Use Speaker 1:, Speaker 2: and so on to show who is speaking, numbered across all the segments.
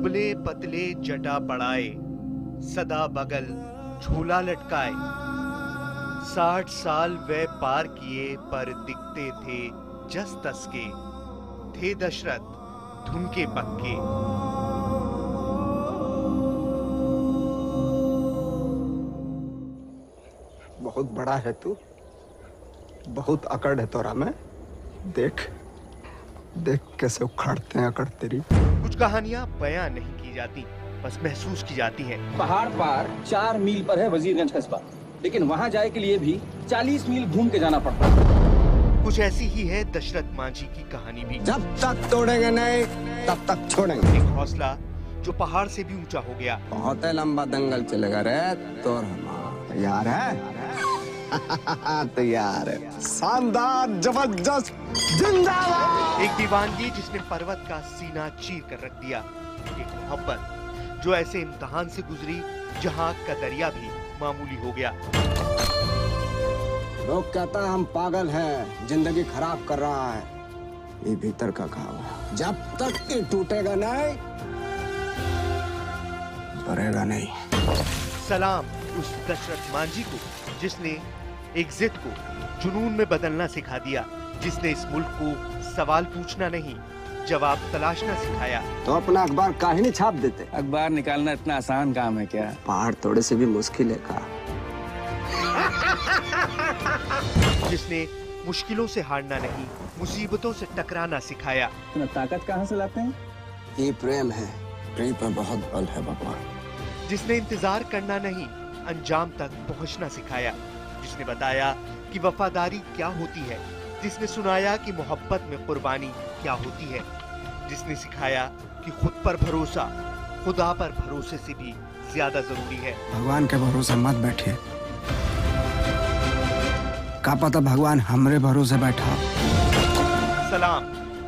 Speaker 1: दुबले पतले जटा पड़ाए, सदा बगल झूला लटकाए। 60 साल वे पार किए पर दिखते थे जस तस के, थे दशरथ धुन के पक्के।
Speaker 2: बहुत बड़ा है तू, बहुत अकड़ है तोरा में। देख देख कैसे उखाड़ते हैं अकड़ तेरी।
Speaker 1: कुछ कहानियां बयां नहीं की जाती, बस महसूस की जाती हैं।
Speaker 3: पहाड़ पार 4 मील पर है वजीरगंज कस्बा, लेकिन वहाँ जाए के लिए भी 40 मील घूम के जाना पड़ता है।
Speaker 1: कुछ ऐसी ही है दशरथ मांझी की कहानी भी।
Speaker 2: जब तक तोड़ेंगे नहीं तब तक छोड़ेंगे।
Speaker 1: एक हौसला जो पहाड़ से भी ऊंचा हो गया।
Speaker 2: बहुत लंबा दंगल चलेगा रे तो तैयार है? तैयार है। शानदार, जबरदस्त, जिंदाबाद।
Speaker 1: एक दीवानगी जिसने पर्वत का सीना चीर कर रख दिया। एक मोहब्बत जो ऐसे इम्तिहान से गुजरी जहां का दरिया भी मामूली हो गया।
Speaker 2: लोग कहता है हम पागल हैं, जिंदगी खराब कर रहा है। ये भीतर का घाव है, जब तक ये टूटेगा नहीं भरेगा नहीं।
Speaker 1: सलाम उस दशरथ मांझी को जिसने एक जिद को जुनून में बदलना सिखा दिया, जिसने इस मुल्क को सवाल पूछना नहीं जवाब तलाशना सिखाया।
Speaker 2: तो अपना अखबार काहे नहीं छाप देते?
Speaker 3: अखबार निकालना इतना आसान काम है क्या?
Speaker 2: पहाड़ तोड़े से भी मुश्किल है का।
Speaker 1: जिसने मुश्किलों से हारना नहीं, मुसीबतों से टकराना सिखाया।
Speaker 3: इतना ताकत कहाँ से लाते हैं?
Speaker 2: ये प्रेम है, प्रेम पर बहुत बल है भगवान।
Speaker 1: जिसने इंतजार करना नहीं, अंजाम तक पहुंचना सिखाया। जिसने बताया कि वफादारी क्या होती है, जिसने सुनाया कि मोहब्बत में कुर्बानी क्या होती है, जिसने सिखाया कि खुद पर भरोसा खुदा पर भरोसे से भी ज्यादा जरूरी है।
Speaker 2: भगवान के भरोसे मत बैठिए, का पता भगवान हमरे भरोसे बैठा।
Speaker 1: सलाम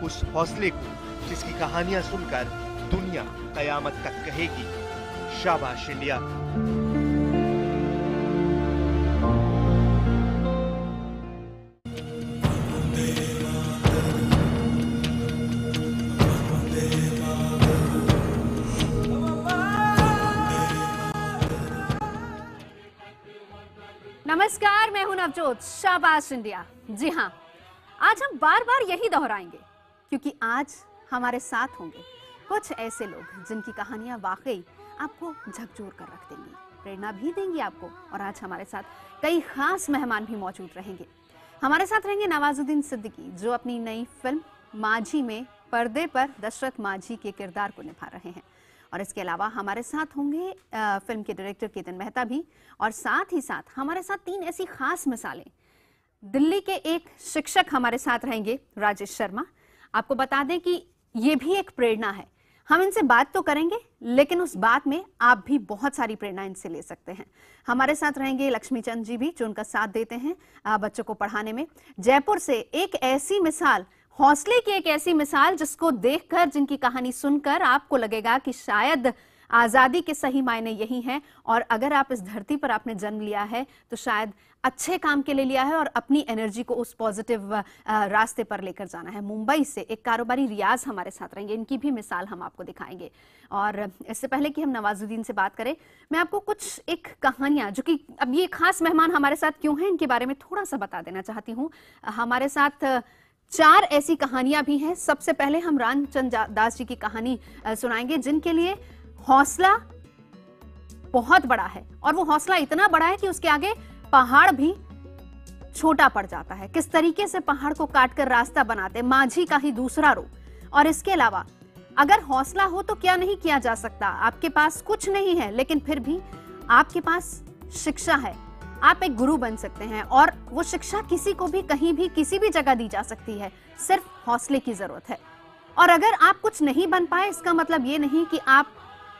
Speaker 1: उस हौसले को जिसकी कहानियां सुनकर दुनिया कयामत तक कहेगी शाबाश इंडिया।
Speaker 4: नमस्कार, मैं हूं नवजोत। शाबाश इंडिया। जी हाँ, आज हम बार बार यही दोहराएंगे क्योंकि आज हमारे साथ होंगे कुछ ऐसे लोग जिनकी कहानियां वाकई आपको झकझोर कर रख देंगी, प्रेरणा भी देंगी आपको। और आज हमारे साथ कई खास मेहमान भी मौजूद रहेंगे। हमारे साथ रहेंगे नवाजुद्दीन सिद्दीकी, जो अपनी नई फिल्म मांझी में पर्दे पर दशरथ मांझी के किरदार को निभा रहे हैं। और इसके अलावा हमारे साथ होंगे फिल्म के डायरेक्टर केतन मेहता भी। और साथ ही साथ हमारे साथ 3 ऐसी खास मिसालें। दिल्ली के एक शिक्षक हमारे साथ रहेंगे, राजेश शर्मा। आपको बता दें कि ये भी एक प्रेरणा है। हम इनसे बात तो करेंगे, लेकिन उस बात में आप भी बहुत सारी प्रेरणा इनसे ले सकते हैं। हमारे साथ रहेंगे लक्ष्मी चंद जी भी, जो उनका साथ देते हैं बच्चों को पढ़ाने में। जयपुर से एक ऐसी मिसाल, हौसले की एक ऐसी मिसाल जिसको देखकर, जिनकी कहानी सुनकर आपको लगेगा कि शायद आजादी के सही मायने यही हैं। और अगर आप इस धरती पर आपने जन्म लिया है तो शायद अच्छे काम के लिए लिया है और अपनी एनर्जी को उस पॉजिटिव रास्ते पर लेकर जाना है। मुंबई से एक कारोबारी रियाज हमारे साथ रहेंगे, इनकी भी मिसाल हम आपको दिखाएंगे। और इससे पहले कि हम नवाजुद्दीन से बात करें, मैं आपको कुछ एक कहानियां, जो कि अब ये खास मेहमान हमारे साथ क्यों हैं, इनके बारे में थोड़ा सा बता देना चाहती हूँ। हमारे साथ 4 ऐसी कहानियां भी हैं। सबसे पहले हम रामचंद दास जी की कहानी सुनाएंगे, जिनके लिए हौसला बहुत बड़ा है। और वो हौसला इतना बड़ा है कि उसके आगे पहाड़ भी छोटा पड़ जाता है। किस तरीके से पहाड़ को काटकर रास्ता बनाते, मांझी का ही दूसरा रूप। और इसके अलावा अगर हौसला हो तो क्या नहीं किया जा सकता। आपके पास कुछ नहीं है, लेकिन फिर भी आपके पास शिक्षा है, आप एक गुरु बन सकते हैं। और वो शिक्षा किसी को भी, कहीं भी, किसी भी जगह दी जा सकती है। सिर्फ हौसले की जरूरत है। और अगर आप कुछ नहीं बन पाए, इसका मतलब ये नहीं कि आप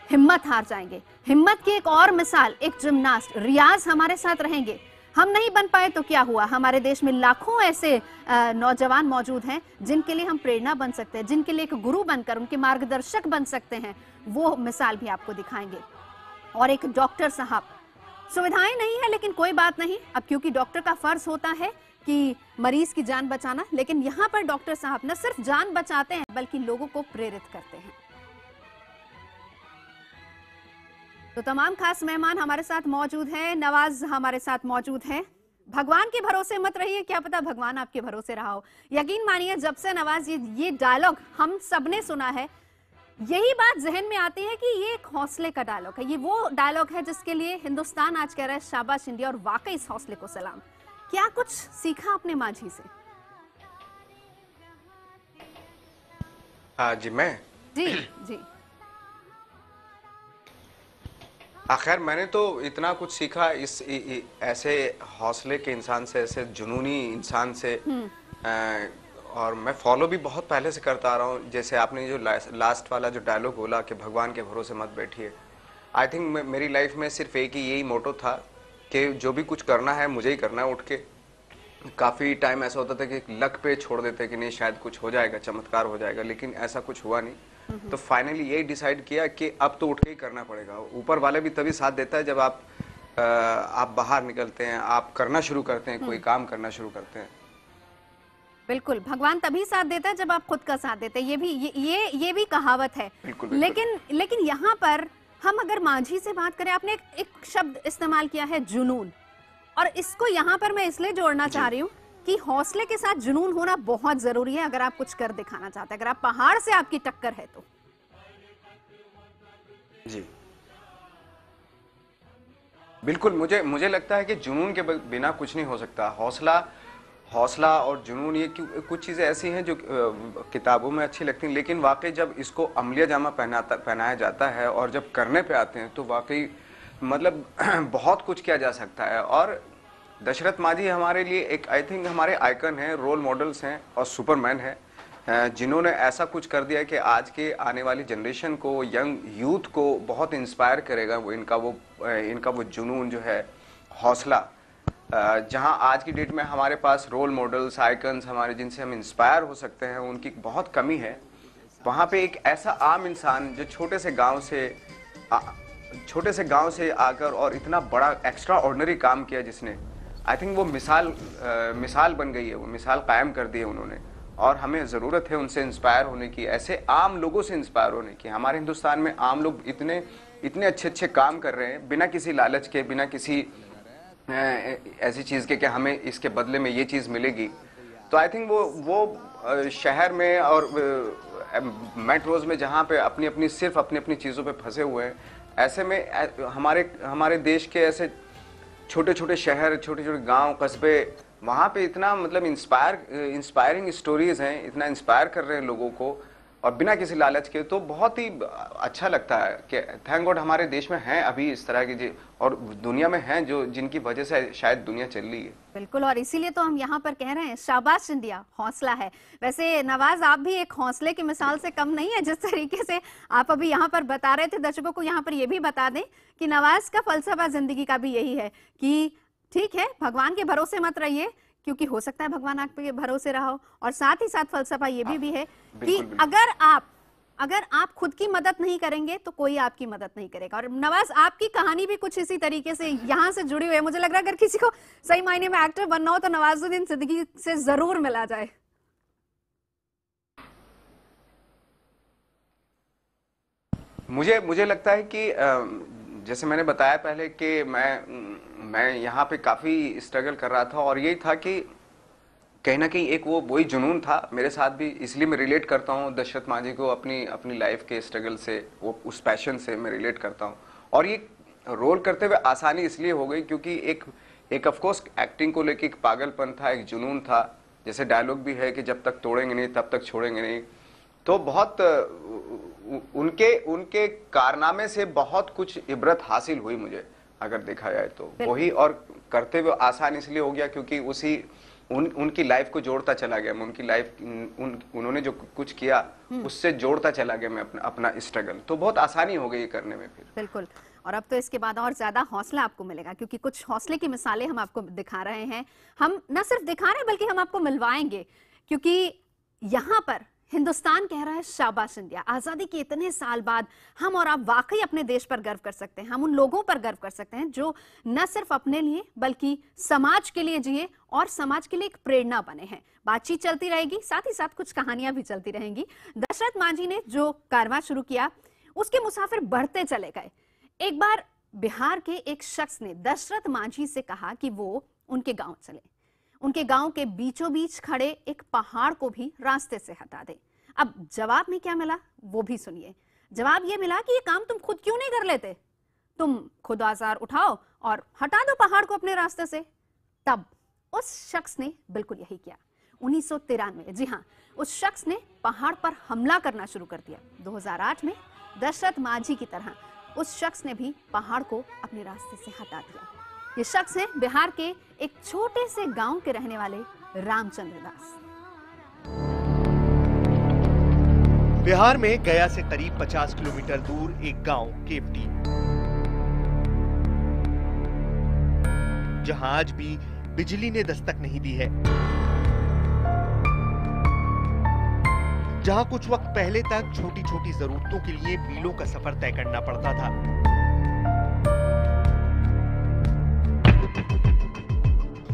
Speaker 4: हिम्मत हार जाएंगे। हिम्मत की एक और मिसाल, एक जिम्नास्ट रियाज हमारे साथ रहेंगे। हम नहीं बन पाए तो क्या हुआ, हमारे देश में लाखों ऐसे नौजवान मौजूद हैं जिनके लिए हम प्रेरणा बन सकते हैं, जिनके लिए एक गुरु बनकर उनके मार्गदर्शक बन सकते हैं। वो मिसाल भी आपको दिखाएंगे। और एक डॉक्टर साहब, सुविधाएं नहीं है लेकिन कोई बात नहीं, अब क्योंकि डॉक्टर का फर्ज होता है कि मरीज की जान बचाना, लेकिन यहाँ पर डॉक्टर साहब न सिर्फ जान बचाते हैं बल्कि लोगों को प्रेरित करते हैं। तो तमाम खास मेहमान हमारे साथ मौजूद हैं। नवाज हमारे साथ मौजूद हैं। भगवान के भरोसे मत रहिए, क्या पता भगवान आपके भरोसे रहा हो। यकीन मानिए, जब से नवाज ये डायलॉग हम सबने सुना है, यही बात जहन में आती है कि ये एक हौसले का डायलॉग है। ये वो डायलॉग है जिसके लिए हिंदुस्तान आज कह रहा है शाबाश इंडिया, और वाकई इस हौसले को सलाम। क्या कुछ सीखा आपने माझी से?
Speaker 5: जी मैं
Speaker 4: जी जी।
Speaker 5: खैर मैंने तो इतना कुछ सीखा ऐसे हौसले के इंसान से, ऐसे जुनूनी इंसान से। और मैं फॉलो भी बहुत पहले से करता आ रहा हूँ। जैसे आपने जो लास्ट वाला जो डायलॉग बोला कि भगवान के भरोसे मत बैठिए, आई थिंक मेरी लाइफ में सिर्फ एक ही यही मोटो था कि जो भी कुछ करना है मुझे ही करना है उठ के। काफ़ी टाइम ऐसा होता था कि लक पे छोड़ देते कि नहीं शायद कुछ हो जाएगा, चमत्कार हो जाएगा, लेकिन ऐसा कुछ हुआ नहीं। तो फाइनली यही डिसाइड किया कि अब तो उठ के ही करना पड़ेगा। ऊपर वाले भी तभी साथ देता है जब आप बाहर निकलते हैं, आप करना शुरू करते हैं, कोई काम करना शुरू करते हैं।
Speaker 4: बिल्कुल, भगवान तभी साथ देता है जब आप खुद का साथ देते हैं। ये भी कहावत है।
Speaker 5: बिल्कुल, बिल्कुल।
Speaker 4: लेकिन यहाँ पर हम अगर माझी से बात करें, आपने एक शब्द इस्तेमाल किया है, जुनून, और इसको यहाँ पर मैं इसलिए जोड़ना चाह रही हूँ कि हौसले के साथ जुनून होना बहुत जरूरी है अगर आप कुछ कर दिखाना चाहते हैं। अगर आप पहाड़ से आपकी टक्कर है तो
Speaker 5: जी बिल्कुल, मुझे लगता है कि जुनून के बिना कुछ नहीं हो सकता। हौसला और जुनून, ये कुछ चीज़ें ऐसी हैं जो किताबों में अच्छी लगती हैं, लेकिन वाकई जब इसको अमलिया जामा पहनाया जाता है और जब करने पे आते हैं तो वाकई मतलब बहुत कुछ किया जा सकता है। और दशरथ माझी हमारे लिए एक, आई थिंक हमारे आइकन हैं, रोल मॉडल्स हैं और सुपरमैन हैं, जिन्होंने ऐसा कुछ कर दिया कि आज के आने वाली जनरेशन को, यंग यूथ को बहुत इंस्पायर करेगा। इनका वो जुनून जो है, हौसला, जहां आज की डेट में हमारे पास रोल मॉडल्स, आइकन्स हमारे जिनसे हम इंस्पायर हो सकते हैं, उनकी बहुत कमी है। वहाँ पे एक ऐसा आम इंसान जो छोटे से गांव से आकर और इतना बड़ा एक्स्ट्रा ऑर्डिनरी काम किया जिसने, आई थिंक वो मिसाल बन गई है, वो मिसाल कायम कर दी है उन्होंने। और हमें ज़रूरत है उनसे इंस्पायर होने की, ऐसे आम लोगों से इंस्पायर होने की। हमारे हिंदुस्तान में आम लोग इतने अच्छे काम कर रहे हैं बिना किसी लालच के, बिना किसी ऐसी चीज़ के कि हमें इसके बदले में ये चीज़ मिलेगी। तो आई थिंक वो शहर में और मेट्रोज़ में जहाँ पे सिर्फ अपनी अपनी चीज़ों पे फंसे हुए हैं, ऐसे में हमारे देश के ऐसे छोटे छोटे शहर, छोटे छोटे गांव, कस्बे, वहाँ पे इतना मतलब इंस्पायरिंग स्टोरीज हैं, इतना इंस्पायर कर रहे हैं लोगों को और बिना किसी लालच के। तो बहुत ही अच्छा लगता है कि थैंक गॉड हमारे देश में हैं अभी इस तरह की और दुनिया में हैं जो जिनकी वजह से शायद दुनिया चल रही है।
Speaker 4: बिल्कुल, और इसीलिए तो हम यहाँ पर कह रहे हैं शाबाश इंडिया, हौसला है। वैसे नवाज, आप भी एक हौसले की मिसाल से कम नहीं है। जिस तरीके से आप अभी यहाँ पर बता रहे थे, दर्शकों को यहाँ पर ये भी बता दें कि नवाज का फलसफा जिंदगी का भी यही है कि ठीक है, भगवान के भरोसे मत रहिए, क्योंकि हो सकता है भगवान आपके भरोसे रहा हो। और साथ ही साथ फलसफा ये भी है कि अगर आप खुद की मदद नहीं करेंगे तो कोई आपकी मदद नहीं करेगा। और नवाज, आपकी कहानी भी कुछ इसी तरीके से यहाँ से जुड़ी हुई है। मुझे लग रहा है अगर किसी को सही मायने में एक्टर बनना हो तो नवाजुद्दीन सिद्दीकी से जरूर मिला जाए।
Speaker 5: मुझे लगता है कि जैसे मैंने बताया पहले कि मैं यहाँ पे काफ़ी स्ट्रगल कर रहा था और यही था कि कहीं ना कहीं एक वही जुनून था मेरे साथ भी। इसलिए मैं रिलेट करता हूँ दशरथ माझी को अपनी लाइफ के स्ट्रगल से, वो उस पैशन से मैं रिलेट करता हूँ। और ये रोल करते हुए आसानी इसलिए हो गई क्योंकि एक ऑफकोर्स एक्टिंग को लेके एक पागलपन था, एक जुनून था। जैसे डायलॉग भी है कि जब तक तोड़ेंगे नहीं तब तक छोड़ेंगे नहीं। तो बहुत उनके कारनामे से बहुत कुछ इबरत हासिल हुई मुझे, अगर देखा जाए तो वही। और करते हुए आसान इसलिए हो गया क्योंकि उनकी लाइफ को जोड़ता चला गया मैं, उनकी लाइफ उन्होंने जो कुछ किया उससे जोड़ता चला गया मैं अपना स्ट्रगल। तो बहुत आसानी हो गई करने में फिर।
Speaker 4: बिल्कुल, और अब तो इसके बाद और ज्यादा हौसला आपको मिलेगा क्योंकि कुछ हौसले की मिसालें हम आपको दिखा रहे हैं। हम न सिर्फ दिखा रहे हैं बल्कि हम आपको मिलवाएंगे, क्योंकि यहाँ पर हिंदुस्तान कह रहा है शाबाश इंडिया। आजादी के इतने साल बाद हम और आप वाकई अपने देश पर गर्व कर सकते हैं। हम उन लोगों पर गर्व कर सकते हैं जो न सिर्फ अपने लिए बल्कि समाज के लिए जिए और समाज के लिए एक प्रेरणा बने हैं। बातचीत चलती रहेगी, साथ ही साथ कुछ कहानियां भी चलती रहेंगी। दशरथ माझी ने जो कारवां शुरू किया उसके मुसाफिर बढ़ते चले गए। एक बार बिहार के एक शख्स ने दशरथ मांझी से कहा कि वो उनके गांव चले, उनके गांव के बीचों बीच खड़े एक पहाड़ को भी रास्ते से हटा दे। अब जवाब में क्या मिला वो भी सुनिए। जवाब ये मिला कि ये काम तुम खुद क्यों नहीं कर लेते, तुम खुद औजार उठाओ और हटा दो पहाड़ को अपने रास्ते से। तब उस शख्स ने बिल्कुल यही किया। 1993, जी हाँ, उस शख्स ने पहाड़ पर हमला करना शुरू कर दिया। 2008 में दशरथ मांझी की तरह उस शख्स ने भी पहाड़ को अपने रास्ते से हटा दिया। ये शख्स है बिहार के एक छोटे से गांव के रहने वाले रामचंद्र दास।
Speaker 1: बिहार में गया से करीब 50 किलोमीटर दूर एक गांव केवटी, जहां आज भी बिजली ने दस्तक नहीं दी है, जहां कुछ वक्त पहले तक छोटी छोटी जरूरतों के लिए मीलों का सफर तय करना पड़ता था।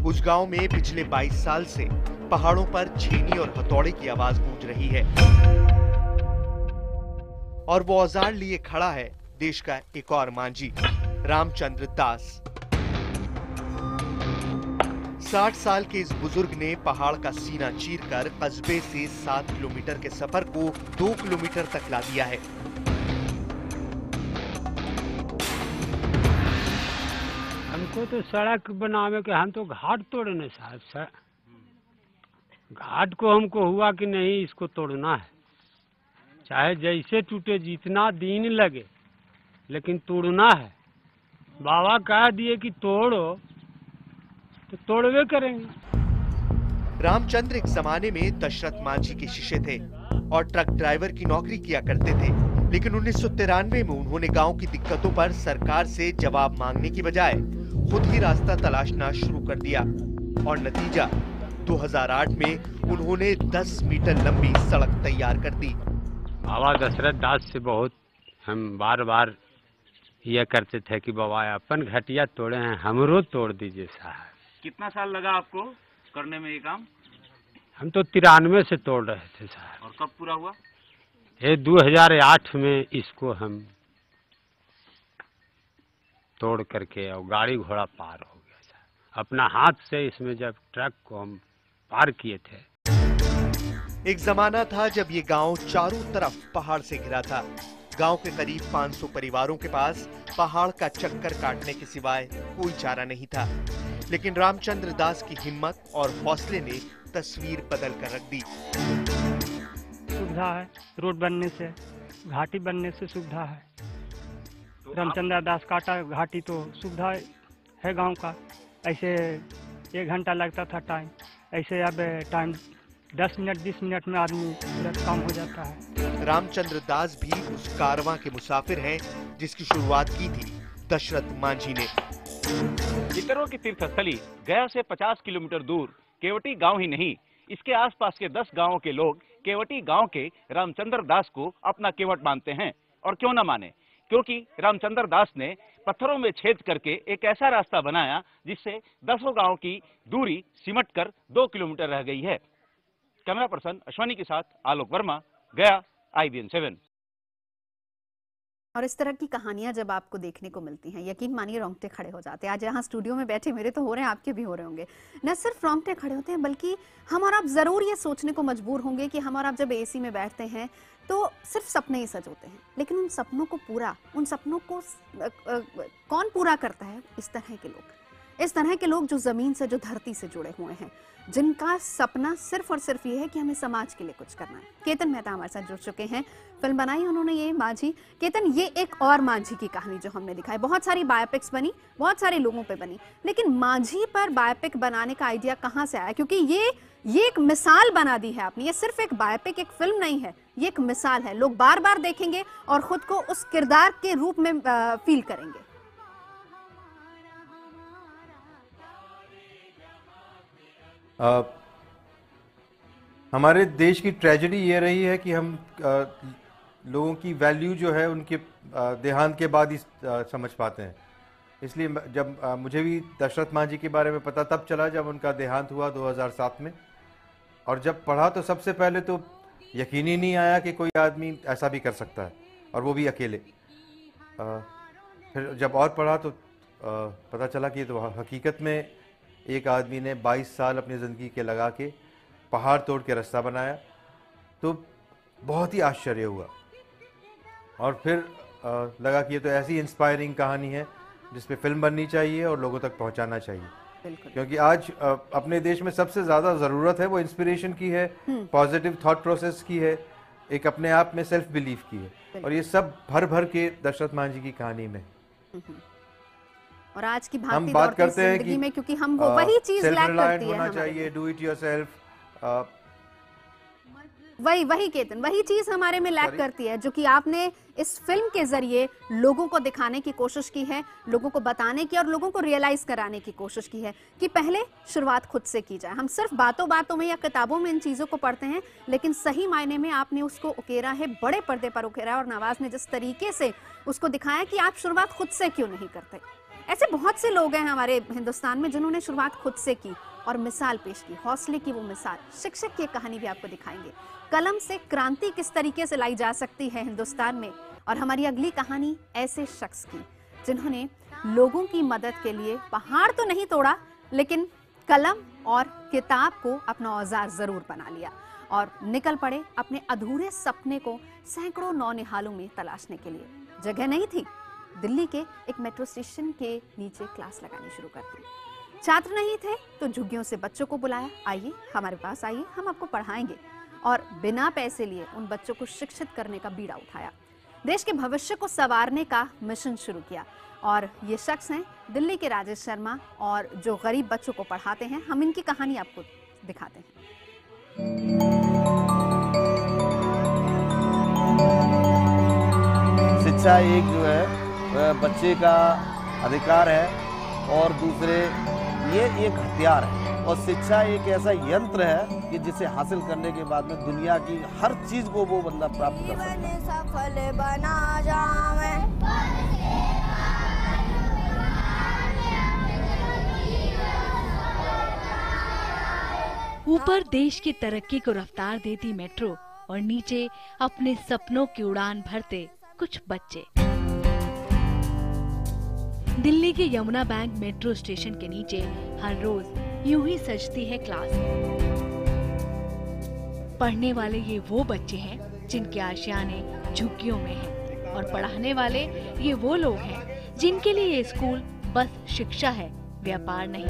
Speaker 1: उस गांव में पिछले 22 साल से पहाड़ों पर छेनी और हथौड़े की आवाज गूंज रही है, और वो औजार लिए खड़ा है देश का एक और मांझी, रामचंद्र दास। 60 साल के इस बुजुर्ग ने पहाड़ का सीना चीरकर कस्बे से 7 किलोमीटर के सफर को 2 किलोमीटर तक ला दिया है।
Speaker 6: हमको तो सड़क बनावे के, हम तो घाट तोड़ने साहब सर, घाट को हमको हुआ कि नहीं इसको तोड़ना है, चाहे जैसे टूटे, जितना दिन लगे, लेकिन तोड़ना है। बाबा कह दिए कि तोड़ो तो तोड़वे करेंगे।
Speaker 1: रामचंद्र एक जमाने में दशरथ मांझी के शिष्य थे और ट्रक ड्राइवर की नौकरी किया करते थे, लेकिन 1993 में उन्होंने गांव की दिक्कतों पर सरकार से जवाब मांगने की बजाय खुद ही रास्ता तलाशना शुरू कर दिया, और नतीजा 2008 में उन्होंने 10 मीटर लंबी सड़क तैयार कर दी।
Speaker 6: बाबा दशरथ दास से बहुत हम बार बार यह करते थे कि बाबा अपन घटिया तोड़े हैं, हमरो तोड़ दीजिए साहब।
Speaker 7: कितना साल लगा आपको करने में ये काम?
Speaker 6: हम तो 93 से तोड़ रहे थे साहब।
Speaker 7: और कब पूरा हुआ?
Speaker 6: ये 2008 में इसको हम तोड़ करके और गाड़ी घोड़ा पार हो गया साहब। अपना हाथ से इसमें जब ट्रक को हम पार किए थे।
Speaker 1: एक जमाना था जब ये गांव चारों तरफ पहाड़ से घिरा था। गांव के करीब 500 परिवारों के पास पहाड़ का चक्कर काटने के सिवाय कोई चारा नहीं था, लेकिन रामचंद्र दास की हिम्मत और हौसले ने तस्वीर बदल कर रख दी।
Speaker 8: सुविधा है, रोड बनने से, घाटी बनने से सुविधा है। रामचंद्र दास काटा घाटी तो सुविधा है गांव का। ऐसे 1 घंटा लगता था टाइम, ऐसे अब टाइम 10 मिनट 20 मिनट में आदमी पूरा काम हो जाता है।
Speaker 1: रामचंद्र दास भी उस कारवां के मुसाफिर हैं जिसकी शुरुआत की थी दशरथ मांझी ने।
Speaker 7: पितरों की तीर्थस्थली गया से 50 किलोमीटर दूर केवटी गांव ही नहीं, इसके आसपास के 10 गांवों के लोग केवटी गांव के रामचंद्र दास को अपना केवट मानते हैं। और क्यों न माने, क्योंकि रामचंद्र दास ने पत्थरों में छेद करके एक ऐसा रास्ता बनाया जिससे 10 गांव की दूरी सिमट कर 2 किलोमीटर रह गई है। कैमरा पर्सन अश्वनी के साथ आलोक वर्मा, गया, IBN 7।
Speaker 4: और इस तरह की कहानियां जब आपको देखने को मिलती हैं, यकीन मानिए रोंगटे खड़े हो जाते हैं। आज यहाँ स्टूडियो में बैठे मेरे तो हो रहे हैं, आपके भी हो रहे होंगे। न सिर्फ रोंगटे खड़े होते हैं, बल्कि हम और आप जरूर ये सोचने को मजबूर होंगे कि हम और आप जब AC में बैठते हैं तो सिर्फ सपने ही सच होते हैं, लेकिन उन सपनों को पूरा, उन सपनों को कौन पूरा करता है? इस तरह के लोग जो जमीन से, जो धरती से जुड़े हुए हैं, जिनका सपना सिर्फ और सिर्फ ये है कि हमें समाज के लिए कुछ करना है। केतन मेहता हमारे साथ जुड़ चुके हैं, फिल्म बनाई उन्होंने ये मांझी। केतन, ये एक और मांझी की कहानी जो हमने दिखाई, बहुत सारी बायोपिक्स बनी, बहुत सारे लोगों पे बनी, लेकिन मांझी पर बायोपिक बनाने का आइडिया कहाँ से आया? क्योंकि ये एक मिसाल बना दी है आपने। ये सिर्फ एक बायोपिक, एक फिल्म नहीं है, ये एक मिसाल है। लोग बार बार देखेंगे और खुद को उस किरदार के रूप में फील करेंगे।
Speaker 9: हमारे देश की ट्रेजेडी ये रही है कि हम लोगों की वैल्यू जो है उनके देहांत के बाद ही समझ पाते हैं। इसलिए जब मुझे भी दशरथ मांझी के बारे में पता तब चला जब उनका देहांत हुआ 2007 में, और जब पढ़ा तो सबसे पहले तो यकीन ही नहीं आया कि कोई आदमी ऐसा भी कर सकता है, और वो भी अकेले। फिर जब और पढ़ा तो पता चला कि तो हकीकत में एक आदमी ने 22 साल अपनी ज़िंदगी के लगा के पहाड़ तोड़ के रास्ता बनाया। तो बहुत ही आश्चर्य हुआ और फिर लगा कि ये तो ऐसी इंस्पायरिंग कहानी है जिस पे फिल्म बननी चाहिए और लोगों तक पहुंचाना चाहिए। क्योंकि आज अपने देश में सबसे ज़्यादा ज़रूरत है वो इंस्पिरेशन की है, पॉजिटिव थॉट प्रोसेस की है, एक अपने आप में सेल्फ बिलीफ की है, और ये सब भर भर के दशरथ मांझी की कहानी में।
Speaker 4: और आज की भागती दौड़ती जिंदगी में क्योंकि हम वो वही चीज लैक करती है,
Speaker 9: होना चाहिए, डू इट योरसेल्फ,
Speaker 4: वही केतन, वही चीज हमारे में लैक करती है, जो कि आपने इस फिल्म के जरिए लोगों को दिखाने की कोशिश की है, लोगों को बताने की और लोगों को रियलाइज कराने की कोशिश की है कि पहले शुरुआत खुद से की जाए। हम सिर्फ बातों में या किताबों में इन चीजों को पढ़ते हैं, लेकिन सही मायने में आपने उसको उकेरा है, बड़े पर्दे पर उकेरा, और नवाज ने जिस तरीके से उसको दिखाया कि आप शुरुआत खुद से क्यों नहीं करते। ऐसे बहुत से लोग हैं हमारे हिंदुस्तान में जिन्होंने शुरुआत खुद से की और मिसाल पेश की, हौसले की वो मिसाल। शिक्षक की कहानी भी आपको दिखाएंगे, कलम से क्रांति किस तरीके से लाई जा सकती है हिंदुस्तान में। और हमारी अगली कहानी ऐसे शख्स की जिन्होंने लोगों की मदद के लिए पहाड़ तो नहीं तोड़ा, लेकिन कलम और किताब को अपना औजार जरूर बना लिया और निकल पड़े अपने अधूरे सपने को सैकड़ों नौनिहालों में तलाशने के लिए। जगह नहीं थी, दिल्ली के एक मेट्रो स्टेशन के नीचे क्लास लगानी शुरू कर दी। छात्र नहीं थे तो झुग्गियों से बच्चों को बुलाया, आइए हमारे पास आइए, हम आपको पढ़ाएंगे, और बिना पैसे लिए उन बच्चों को शिक्षित करने का बीड़ा उठाया। देश के भविष्य को संवारने का मिशन शुरू किया। और ये शख्स हैं दिल्ली के राजेश शर्मा, और जो गरीब बच्चों को पढ़ाते हैं। हम इनकी कहानी आपको दिखाते हैं।
Speaker 10: शिक्षा एक जो है बच्चे का अधिकार है, और दूसरे ये एक हथियार है, और शिक्षा एक ऐसा यंत्र है कि जिसे हासिल करने के बाद में दुनिया की हर चीज को वो बंदा प्राप्त कर सकता है।
Speaker 11: सफल बना जावे।
Speaker 12: ऊपर देश की तरक्की को रफ्तार देती मेट्रो और नीचे अपने सपनों की उड़ान भरते कुछ बच्चे। दिल्ली के यमुना बैंक मेट्रो स्टेशन के नीचे हर रोज यूं ही सजती है क्लास। पढ़ने वाले ये वो बच्चे हैं जिनके आशियाने झुग्गियों में हैं, और पढ़ाने वाले ये वो लोग हैं जिनके लिए ये स्कूल बस शिक्षा है, व्यापार नहीं।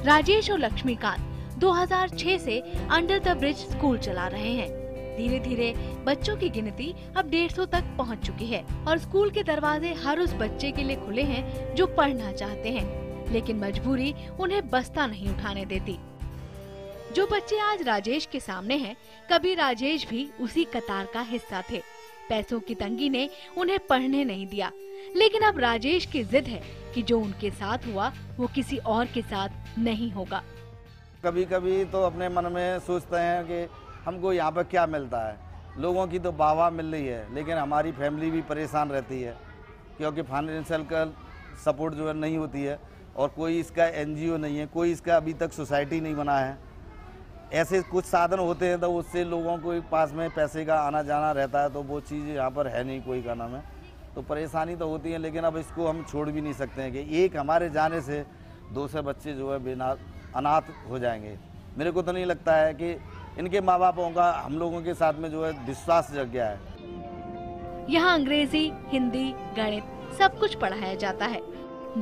Speaker 12: राजेश और लक्ष्मीकांत 2006 से अंडर द ब्रिज स्कूल चला रहे हैं। धीरे धीरे बच्चों की गिनती अब 150 तक पहुंच चुकी है, और स्कूल के दरवाजे हर उस बच्चे के लिए खुले हैं जो पढ़ना चाहते हैं, लेकिन मजबूरी उन्हें बस्ता नहीं उठाने देती। जो बच्चे आज राजेश के सामने हैं, कभी राजेश भी उसी कतार का हिस्सा थे। पैसों की तंगी ने उन्हें पढ़ने नहीं दिया, लेकिन अब राजेश की जिद है कि जो उनके साथ हुआ वो किसी और के साथ नहीं होगा।
Speaker 10: कभी कभी तो अपने मन में सोचते हैं कि हमको यहाँ पर क्या मिलता है। लोगों की तो वाह मिल रही है, लेकिन हमारी फैमिली भी परेशान रहती है, क्योंकि फाइनेंशियल का सपोर्ट जो है नहीं होती है, और कोई इसका एनजीओ नहीं है, कोई इसका अभी तक सोसाइटी नहीं बना है। ऐसे कुछ साधन होते हैं तो उससे लोगों को पास में पैसे का आना जाना रहता है, तो वो चीज़ यहाँ पर है नहीं, कोई का नाम है, तो परेशानी तो होती है। लेकिन अब इसको हम छोड़ भी नहीं सकते हैं कि एक हमारे जाने से 200 बच्चे जो है बिना अनाथ हो जाएंगे। मेरे को तो नहीं लगता है कि इनके माँ बापों का हम लोगों के साथ में जो है विश्वास जग गया है।
Speaker 12: यहाँ अंग्रेजी, हिंदी, गणित सब कुछ पढ़ाया जाता है।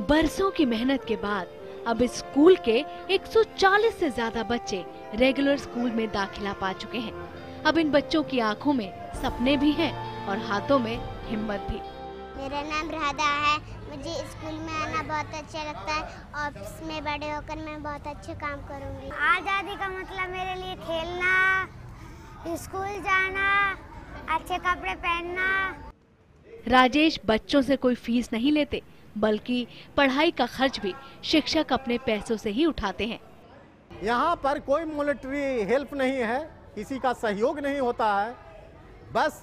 Speaker 12: बरसों की मेहनत के बाद अब इस स्कूल के 140 से ज्यादा बच्चे रेगुलर स्कूल में दाखिला पा चुके हैं। अब इन बच्चों की आंखों में सपने भी हैं और हाथों में हिम्मत भी।
Speaker 11: मेरा नाम राधा है, मुझे स्कूल में आना बहुत अच्छा लगता है, ऑफिस में बड़े होकर मैं बहुत अच्छे काम करूंगी। आज़ादी का मतलब मेरे लिए खेलना, स्कूल जाना, अच्छे कपड़े पहनना।
Speaker 12: राजेश बच्चों से कोई फीस नहीं लेते, बल्कि पढ़ाई का खर्च भी शिक्षक अपने पैसों से ही उठाते हैं।
Speaker 13: यहाँ पर कोई मॉनेटरी हेल्प नहीं है, किसी का सहयोग नहीं होता है, बस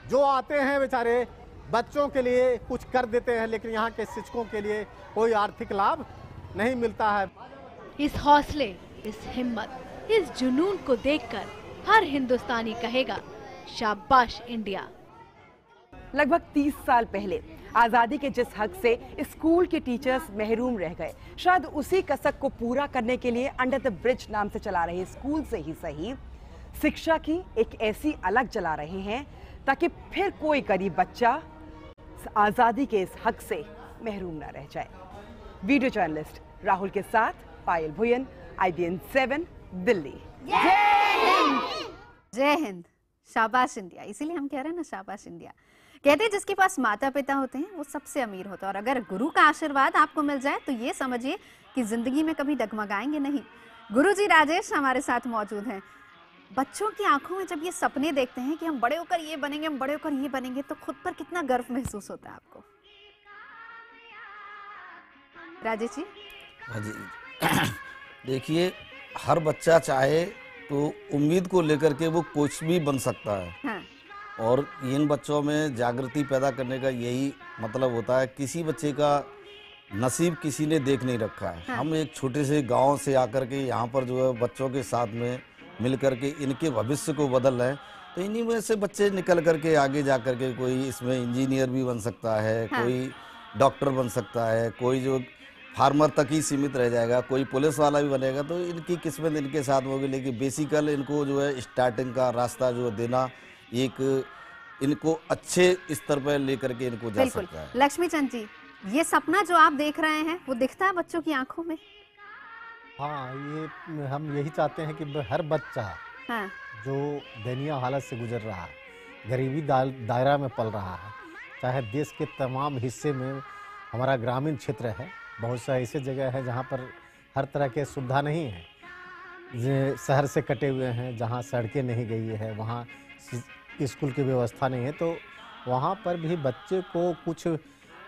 Speaker 13: जो आते हैं बेचारे बच्चों के लिए कुछ कर देते हैं, लेकिन यहाँ के शिक्षकों के लिए कोई आर्थिक लाभ नहीं मिलता है।
Speaker 12: इस हौसले, इस हिम्मत, इस जुनून को देखकर हर हिंदुस्तानी कहेगा शाबाश इंडिया।
Speaker 14: लगभग 30 साल पहले आजादी के जिस हक से स्कूल के टीचर्स महरूम रह गए, शायद उसी कसक को पूरा करने के लिए अंडर द ब्रिज नाम से चला रहे स्कूल से ही सही, शिक्षा की एक ऐसी अलग जला रहे हैं ताकि फिर कोई गरीब बच्चा आजादी के इस हक से महरूम ना रह जाए। वीडियो जर्नलिस्ट राहुल के साथ पायल भुयन, IBN 7 दिल्ली।
Speaker 4: जय हिंद, शाबाश इंडिया। इसीलिए हम कह रहे हैं ना, शाबाश इंडिया। कहते हैं जिसके पास माता पिता होते हैं वो सबसे अमीर होता है, और अगर गुरु का आशीर्वाद आपको मिल जाए तो ये समझिए कि जिंदगी में कभी डगमगाएंगे नहीं। गुरुजी राजेश हमारे साथ मौजूद हैं। बच्चों की आंखों में जब ये सपने देखते हैं कि हम बड़े होकर ये बनेंगे, हम बड़े होकर ये बनेंगे, तो खुद पर कितना गर्व महसूस होता है आपको? राजेश जी।
Speaker 10: हाँ जी, देखिए हर बच्चा चाहे तो उम्मीद को लेकर के वो कुछ भी बन सकता है।
Speaker 4: हाँ।
Speaker 10: और इन बच्चों में जागृति पैदा करने का यही मतलब होता है। किसी बच्चे का नसीब किसी ने देख नहीं रखा है।
Speaker 4: हाँ।
Speaker 10: हम एक छोटे से गांव से आकर के यहाँ पर जो है बच्चों के साथ में मिल करके इनके भविष्य को बदल रहे हैं, तो इन्हीं में से बच्चे निकल करके आगे जा करके कोई इसमें इंजीनियर भी बन सकता है,
Speaker 4: हाँ।
Speaker 10: कोई डॉक्टर बन सकता है, कोई जो फार्मर तक ही सीमित रह जाएगा, कोई पुलिस वाला भी बनेगा। तो इनकी किस्मत इनके साथ होगी, लेकिन बेसिकल इनको जो है स्टार्टिंग का रास्ता जो देना एक इनको अच्छे स्तर पर लेकर के इनको जा सकता है।
Speaker 4: लक्ष्मी चंद जी, ये सपना जो आप देख रहे हैं वो दिखता है बच्चों की आंखों में?
Speaker 13: हाँ, ये हम यही चाहते हैं कि हर बच्चा
Speaker 4: हाँ।
Speaker 13: जो दयनीय हालत से गुजर रहा है, गरीबी दायरा में पल रहा है, चाहे देश के तमाम हिस्से में, हमारा ग्रामीण क्षेत्र है, बहुत सा ऐसे जगह है जहाँ पर हर तरह के सुविधा नहीं है, शहर से कटे हुए हैं, जहाँ सड़कें नहीं गई है, वहाँ स्कूल की व्यवस्था नहीं है, तो वहाँ पर भी बच्चे को कुछ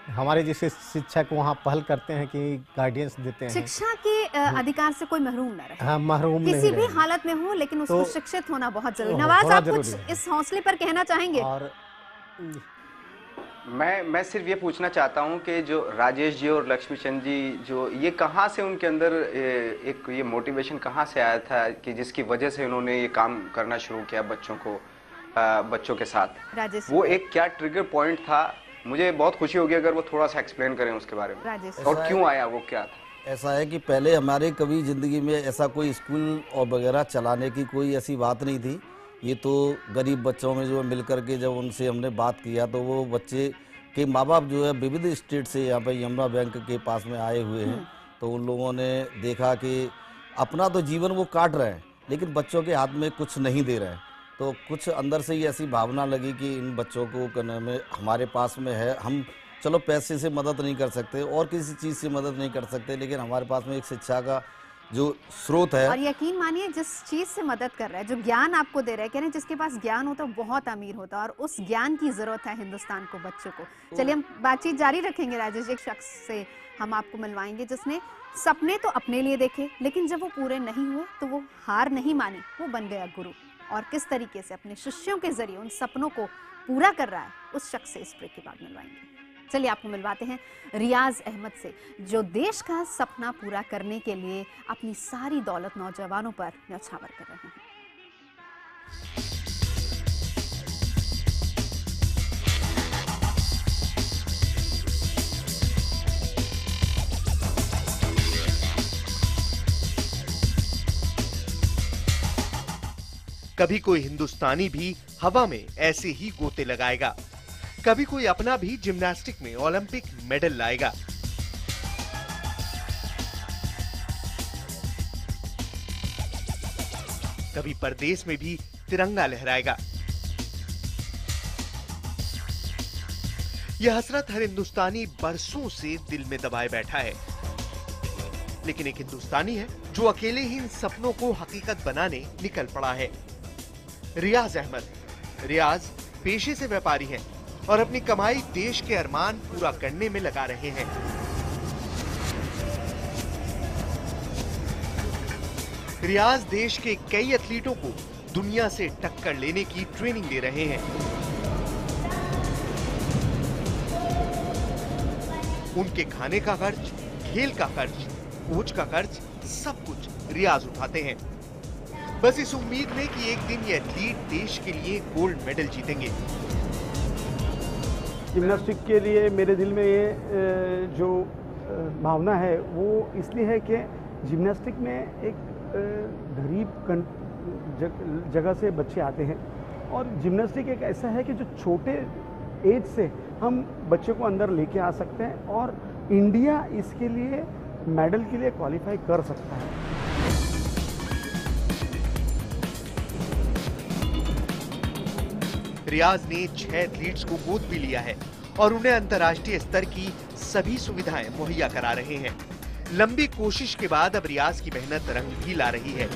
Speaker 13: हमारे जैसे शिक्षक वहाँ पहल करते हैं कि गाइडेंस देते हैं।
Speaker 4: शिक्षा के अधिकार से कोई महरूम न रहे।
Speaker 13: हाँ, महरूम
Speaker 4: किसी भी हालत में हो, लेकिन उसको शिक्षित होना बहुत जरूरी। नवाज, आप कुछ इस हौसले पर कहना चाहेंगे?
Speaker 13: और
Speaker 5: मैं सिर्फ ये पूछना चाहता हूँ कि जो राजेश जी और लक्ष्मी चंद जी, जो ये कहाँ से उनके अंदर एक ये मोटिवेशन कहाँ से आया था कि जिसकी वजह से उन्होंने ये काम करना शुरू किया बच्चों के साथ?
Speaker 4: राजेश,
Speaker 5: वो एक क्या ट्रिगर पॉइंट था? मुझे बहुत खुशी होगी अगर वो थोड़ा सा एक्सप्लेन करें उसके बारे में।
Speaker 4: राजेश,
Speaker 5: और क्यों आया, वो क्या था?
Speaker 10: ऐसा है कि पहले हमारे कभी ज़िंदगी में ऐसा कोई स्कूल और वगैरह चलाने की कोई ऐसी बात नहीं थी। ये तो गरीब बच्चों में जो मिल कर के जब उनसे हमने बात किया तो वो बच्चे के माँ बाप जो है विविध स्टेट से यहाँ पर यमुना बैंक के पास में आए हुए हैं। तो उन लोगों ने देखा कि अपना तो जीवन वो काट रहे हैं, लेकिन बच्चों के हाथ में कुछ नहीं दे रहे हैं। तो कुछ अंदर से ही ऐसी भावना लगी कि इन बच्चों को करने में हमारे पास में है, हम चलो पैसे से मदद नहीं कर सकते और किसी चीज़ से मदद नहीं कर सकते, लेकिन हमारे पास में एक शिक्षा का जो स्रोत है।
Speaker 4: और यकीन मानिए जिस चीज से मदद कर रहा है, जो ज्ञान आपको दे रहा है, कह रहे हैं जिसके पास ज्ञान होता है बहुत अमीर होता है, और उस ज्ञान की जरूरत है हिंदुस्तान को, बच्चों को। चलिए हम बातचीत जारी रखेंगे। राजेश, एक शख्स से हम आपको मिलवाएंगे जिसने सपने तो अपने लिए देखे, लेकिन जब वो पूरे नहीं हुए तो वो हार नहीं मानी, वो बन गया गुरु, और किस तरीके से अपने शिष्यों के जरिए उन सपनों को पूरा कर रहा है, उस शख्स से इस ब्रेक के बाद मिलवाएंगे। चलिए आपको मिलवाते हैं रियाज अहमद से, जो देश का सपना पूरा करने के लिए अपनी सारी दौलत नौजवानों पर न्यौछावर कर रहे हैं।
Speaker 1: कभी कोई हिंदुस्तानी भी हवा में ऐसे ही गोते लगाएगा, कभी कोई अपना भी जिम्नास्टिक में ओलंपिक मेडल लाएगा। कभी परदेश में भी तिरंगा लहराएगा। यह हसरत हर हिंदुस्तानी बरसों से दिल में दबाए बैठा है, लेकिन एक हिंदुस्तानी है जो अकेले ही इन सपनों को हकीकत बनाने निकल पड़ा है। रियाज अहमद। रियाज पेशे से व्यापारी हैं और अपनी कमाई देश के अरमान पूरा करने में लगा रहे हैं। रियाज देश के कई एथलीटों को दुनिया से टक्कर लेने की ट्रेनिंग दे रहे हैं। उनके खाने का खर्च, खेल का खर्च, कोच का खर्च, सब कुछ रियाज उठाते हैं। बस इस उम्मीद में कि एक दिन ये एथलीट देश के लिए गोल्ड मेडल जीतेंगे।
Speaker 15: जिम्नास्टिक के लिए मेरे दिल में ये जो भावना है वो इसलिए है कि जिम्नास्टिक में एक गरीब जगह से बच्चे आते हैं और जिम्नास्टिक एक ऐसा है कि जो छोटे एज से हम बच्चे को अंदर लेके आ सकते हैं और इंडिया इसके लिए मेडल के लिए क्वालिफाई कर सकता है।
Speaker 1: रियाज ने 6 एथलीट्स को गोद भी लिया है और उन्हें अंतर्राष्ट्रीय स्तर की सभी सुविधाएं मुहैया करा रहे हैं। लंबी कोशिश के बाद अब रियाज की मेहनत रंग भी ला रही है।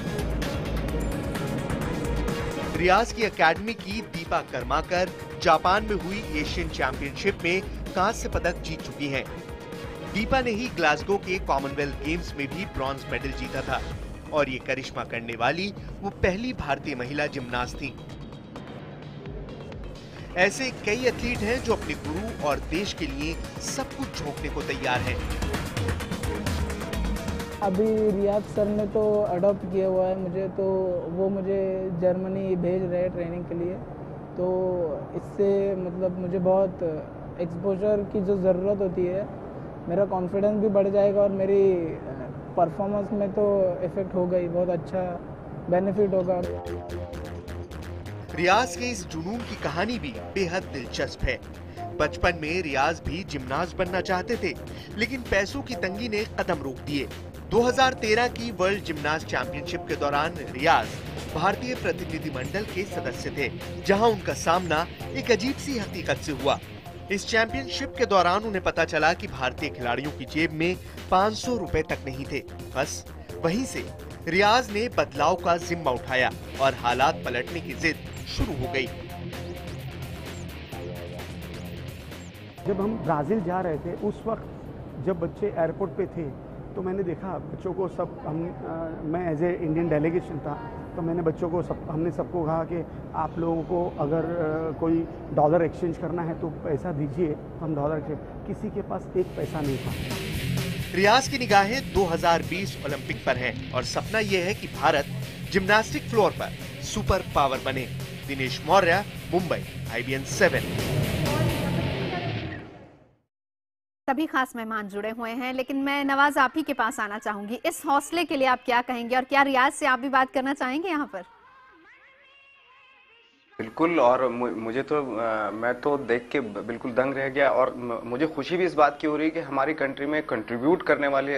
Speaker 1: रियाज की एकेडमी की दीपा कर्माकर जापान में हुई एशियन चैंपियनशिप में कांस्य पदक जीत चुकी हैं। दीपा ने ही ग्लासगो के कॉमनवेल्थ गेम्स में भी ब्रॉन्ज मेडल जीता था और ये करिश्मा करने वाली वो पहली भारतीय महिला जिम्नास्ट थी। ऐसे कई एथलीट हैं जो अपने गुरु और देश के लिए सब कुछ झोंकने को तैयार हैं।
Speaker 16: अभी रियाज सर ने तो अडॉप्ट किया हुआ है मुझे, तो वो मुझे जर्मनी भेज रहे हैं ट्रेनिंग के लिए। तो इससे मतलब मुझे बहुत एक्सपोजर की जो ज़रूरत होती है, मेरा कॉन्फिडेंस भी बढ़ जाएगा और मेरी परफॉर्मेंस में तो इफेक्ट होगा ही, बहुत अच्छा बेनिफिट होगा।
Speaker 1: रियाज के इस जुनून की कहानी भी बेहद दिलचस्प है। बचपन में रियाज भी जिम्नास्ट बनना चाहते थे, लेकिन पैसों की तंगी ने कदम रोक दिए। 2013 की वर्ल्ड जिम्नास्ट चैंपियनशिप के दौरान रियाज भारतीय प्रतिनिधिमंडल के सदस्य थे, जहां उनका सामना एक अजीब सी हकीकत से हुआ। इस चैंपियनशिप के दौरान उन्हें पता चला कि भारतीय खिलाड़ियों की जेब में 500 रुपए तक नहीं थे। बस वहीं से रियाज ने बदलाव का जिम्मा उठाया और हालात पलटने की जिद शुरू हो गई।
Speaker 15: जब हम ब्राजील जा रहे थे उस वक्त जब बच्चे एयरपोर्ट पे थे तो मैंने देखा बच्चों को सब मैं एज ए इंडियन डेलीगेशन था, तो मैंने बच्चों को हमने सबको कहा कि आप लोगों को अगर कोई डॉलर एक्सचेंज करना है तो पैसा दीजिए, हम डॉलर एक्सचेंज। किसी के पास एक पैसा नहीं था।
Speaker 1: रियाज की निगाहें 2020 ओलंपिक पर हैं और सपना यह है कि भारत जिम्नास्टिक फ्लोर पर सुपर पावर बने। दिनेश मौर्य, मुंबई, IBN 7।
Speaker 4: सभी खास मेहमान जुड़े हुए हैं, लेकिन मैं नवाज आप ही के पास आना चाहूंगी। इस हौसले के लिए आप क्या कहेंगे और क्या रियाज से आप भी बात करना चाहेंगे यहाँ पर?
Speaker 5: बिल्कुल, और मुझे तो मैं तो देख के बिल्कुल दंग रह गया और मुझे खुशी भी इस बात की हो रही है कि हमारी कंट्री में कंट्रीब्यूट करने वाले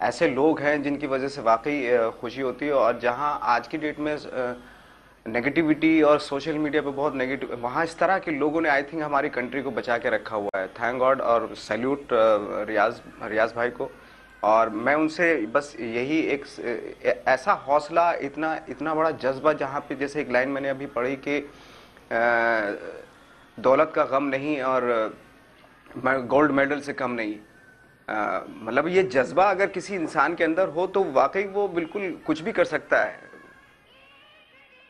Speaker 5: ऐसे लोग हैं जिनकी वजह से वाकई खुशी होती है। और जहां आज की डेट में नेगेटिविटी और सोशल मीडिया पे बहुत नेगेटिव, वहाँ इस तरह के लोगों ने आई थिंक हमारी कंट्री को बचा के रखा हुआ है। थैंक गॉड और सैल्यूट रियाज भाई को। और मैं उनसे बस यही एक ऐसा हौसला, इतना बड़ा जज्बा, जहाँ पे जैसे एक लाइन मैंने अभी पढ़ी कि दौलत का गम नहीं और गोल्ड मेडल से कम नहीं। मतलब ये जज्बा अगर किसी इंसान के अंदर हो तो वाकई वो बिल्कुल कुछ भी कर सकता है।